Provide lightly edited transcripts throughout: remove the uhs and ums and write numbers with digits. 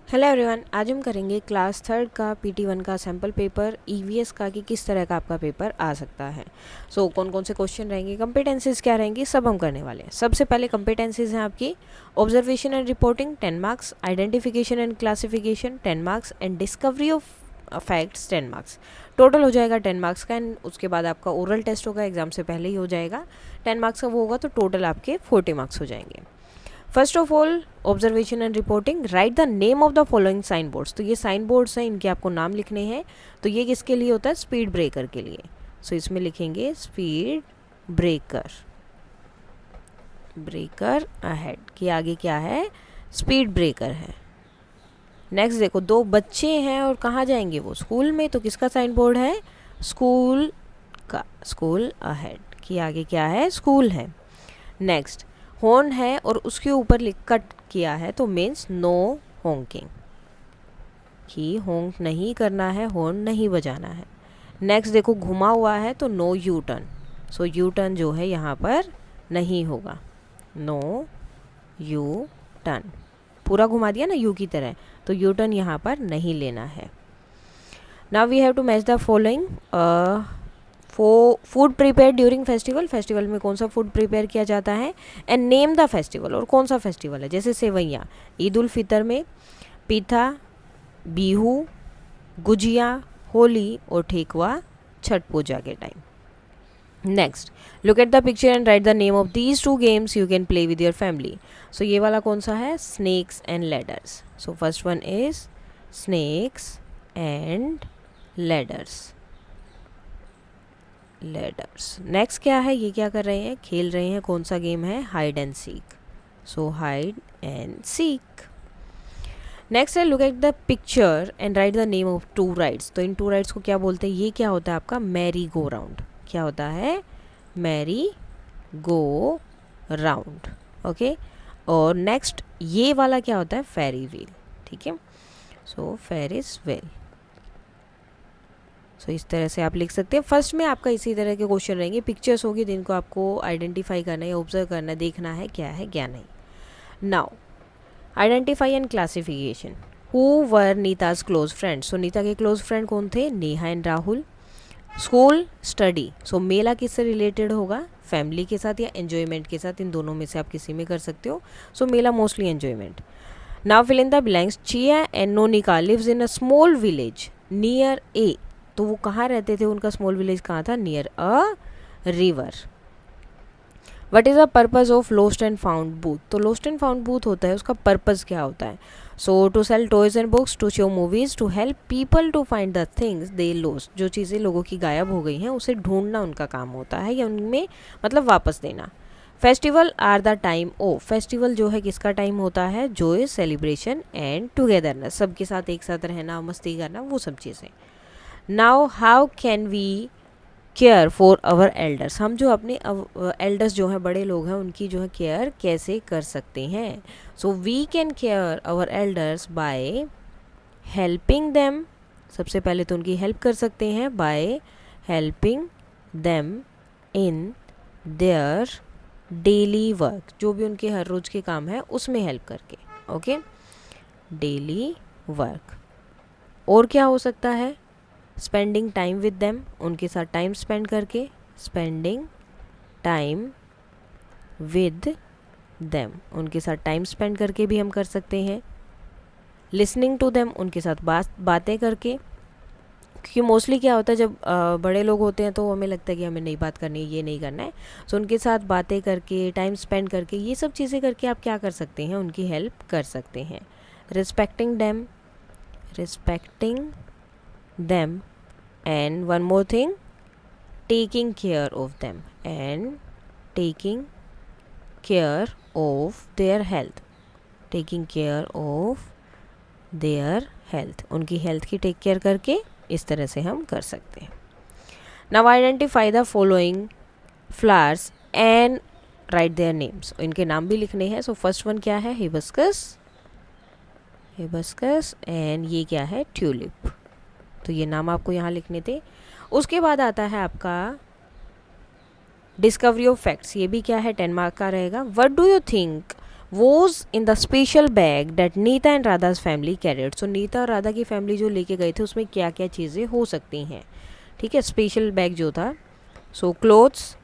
Hello everyone, आज हम करेंगे क्लास थर्ड का PT1 का सैम्पल पेपर EVS का कि किस तरह का आपका पेपर आ सकता है। कौन कौन से क्वेश्चन रहेंगे, कम्पिटेंसीज क्या रहेंगी, सब हम करने वाले हैं। सबसे पहले कम्पिटेंसीज हैं आपकी observation and reporting 10 marks, identification and classification 10 marks and discovery of facts 10 marks. Total हो जाएगा 10 मार्क्स का। एंड उसके बाद आपका ओरल टेस्ट होगा, एग्जाम से पहले ही हो जाएगा। 10 मार्क्स का वो होगा तो टोटल आपके 40 मार्क्स हो जाएंगे। First of all observation and reporting, write the name of the following sign boards. तो ये साइन बोर्ड्स हैं, इनके आपको नाम लिखने हैं। तो ये किसके लिए होता है? स्पीड ब्रेकर के लिए। इसमें लिखेंगे स्पीड ब्रेकर, ब्रेकर अहेड कि आगे क्या है? स्पीड ब्रेकर है। नेक्स्ट देखो, दो बच्चे हैं और कहाँ जाएंगे वो? स्कूल में। तो किसका साइन बोर्ड है? स्कूल का, स्कूल अहेड कि आगे क्या है? स्कूल है। नेक्स्ट हॉर्न है और उसके ऊपर कट किया है तो मीन्स नो होंकिंग कि होंक नहीं करना है, हॉर्न नहीं बजाना है। नेक्स्ट देखो, घुमा हुआ है तो no U turn. U turn जो है यहाँ पर नहीं होगा, नो यू टर्न। पूरा घुमा दिया ना यू की तरह, तो यू टर्न यहाँ पर नहीं लेना है। Now we have to match the following. Food prepare during festival, festival में कौन सा फूड प्रिपेयर किया जाता है? एंड नेम द फेस्टिवल, और कौन सा फेस्टिवल है? जैसे सेवैयाँ ईद उल फितर में, पीठा बिहू, गुजिया होली, और ठेकुआ छठ पूजा के time. Next look at the picture and write the name of these two games you can play with your family. ये वाला कौन सा है? Snakes and ladders. First one is snakes and ladders, ladders. Next क्या है? ये क्या कर रहे हैं? खेल रहे हैं। कौन सा गेम है? Hide and seek. Hide and seek. Next है look at the picture and write the name of two rides. तो इन टू राइड्स को क्या बोलते हैं? ये क्या होता है आपका? Merry go round. क्या होता है? Merry go round. ओके। और नेक्स्ट ये वाला क्या होता है? फेरी व्हील। ठीक है, फेरिस व्हील। इस तरह से आप लिख सकते हैं। फर्स्ट में आपका इसी तरह के क्वेश्चन रहेंगे, पिक्चर्स होगी जिनको आपको आइडेंटिफाई करना है, ऑब्जर्व करना है, देखना है क्या है क्या नहीं। Now identify and classification. Who were Nita's close friends. Nita के क्लोज फ्रेंड कौन थे? Neha and Rahul. School study, mela किससे रिलेटेड होगा? फैमिली के साथ या एन्जॉयमेंट के साथ, इन दोनों में से आप किसी में कर सकते हो। Mela mostly enjoyment. Now fill in the blanks. Chiya and Nonika lives in a small village near a. तो वो कहाँ रहते थे? उनका स्मॉल विलेज कहाँ था? Near a river. What is the purpose of lost and found booth. तो लोस्ट एंड फाउंड बूथ होता है, उसका पर्पज़ क्या होता है? To sell toys and books, to show movies, to help people to find the things they lost. जो चीज़ें लोगों की गायब हो गई हैं उसे ढूंढना उनका काम होता है, या उनमें मतलब वापस देना। Festival are the time of. Festival जो है किसका टाइम होता है? जॉय, सेलिब्रेशन एंड टुगेदरनेस, सबके साथ एक साथ रहना, मस्ती करना, वो सब चीज़ें। Now how can we care for our elders. हम जो अपने एल्डर्स जो हैं, बड़े लोग हैं, उनकी जो है केयर कैसे कर सकते हैं? We can care our elders by helping them. सबसे पहले तो उनकी हेल्प कर सकते हैं by helping them in their daily work. जो भी उनके हर रोज़ के काम है उसमें हेल्प करके। Okay, daily work. और क्या हो सकता है? स्पेंडिंग टाइम विद देम, उनके साथ टाइम स्पेंड करके। स्पेंडिंग टाइम विद देम, उनके साथ टाइम स्पेंड करके भी हम कर सकते हैं। लिसनिंग टू देम, उनके साथ बातें करके। क्योंकि मोस्टली क्या होता है, जब बड़े लोग होते हैं तो हमें लगता है कि हमें नहीं बात करनी है, ये नहीं करना है। उनके साथ बातें करके, टाइम स्पेंड करके, ये सब चीज़ें करके आप क्या कर सकते हैं? उनकी हेल्प कर सकते हैं। Respecting them, respecting them, and one more thing, taking care of them and taking care of their health, taking care of their health, उनकी हेल्थ की टेक केयर करके इस तरह से हम कर सकते हैं। Now identify the following flowers and right their names. इनके नाम भी लिखने हैं। फर्स्ट वन क्या है? हिबिस्कस, हिबिस्कस, एंड ये क्या है? ट्यूलिप। तो ये नाम आपको यहाँ लिखने थे। उसके बाद आता है आपका डिस्कवरी ऑफ फैक्ट्स। ये भी क्या है? 10 मार्क का रहेगा। What do you think was in the special bag that Nita and Radha's family carried. So Nita और राधा की फैमिली जो लेके गए थे उसमें क्या क्या चीज़ें हो सकती हैं, ठीक है। स्पेशल बैग जो था, सो क्लोथ्स,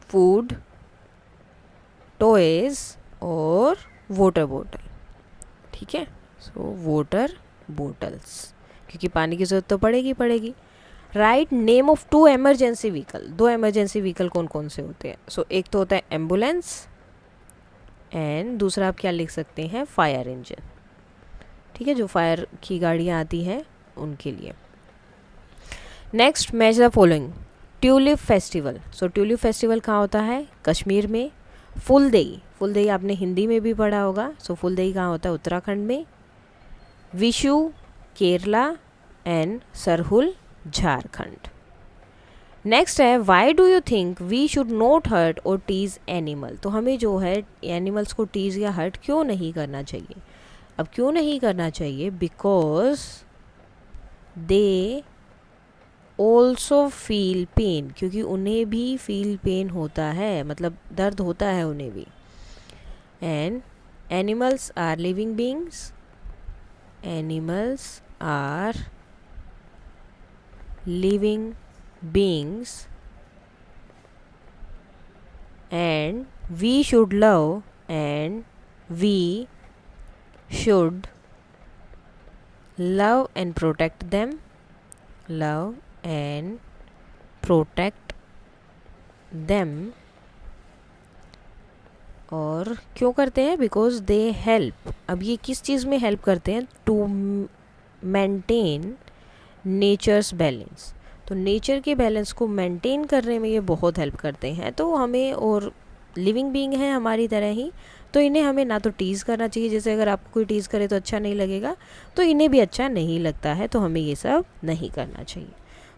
फूड, टॉयज और वाटर बोतल, ठीक है। सो वाटर बोटल्स, क्योंकि पानी की ज़रूरत तो पड़ेगी। Write name of 2 emergency vehicle. 2 emergency vehicle कौन कौन से होते हैं? सो एक तो होता है एम्बुलेंस एंड दूसरा आप क्या लिख सकते हैं, फायर इंजन, ठीक है, जो फायर की गाड़ियाँ आती हैं उनके लिए। Next, match the following. Tulip festival. So tulip festival कहाँ होता है? कश्मीर में। फुलदेई आपने हिंदी में भी पढ़ा होगा। सो फुलदेई कहाँ होता है? उत्तराखंड में। विशु केरला एंड सरहुल झारखंड। नेक्स्ट है, why do you think we should not hurt or tease animal. तो हमें जो है एनिमल्स को टीज़ या हर्ट क्यों नहीं करना चाहिए? अब क्यों नहीं करना चाहिए? Because they also feel pain, क्योंकि उन्हें भी फील पेन होता है, मतलब दर्द होता है उन्हें भी। And animals are living beings, animals are living beings and we should love and we should love and protect them, love and protect them। और क्यों करते हैं? Because they help. अब ये किस चीज़ में हेल्प करते हैं? To maintain nature's balance. तो नेचर के बैलेंस को मेंटेन करने में ये बहुत हेल्प करते हैं। तो हमें, और लिविंग बीइंग है हमारी तरह ही, तो इन्हें हमें ना तो टीज़ करना चाहिए, जैसे अगर आपको कोई टीज़ करे तो अच्छा नहीं लगेगा, तो इन्हें भी अच्छा नहीं लगता है, तो हमें ये सब नहीं करना चाहिए।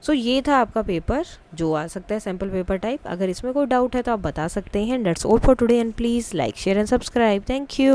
सो ये था आपका पेपर जो आ सकता है सैम्पल पेपर टाइप। अगर इसमें कोई डाउट है तो आप बता सकते हैं। That's all for today and please like share and subscribe. Thank you.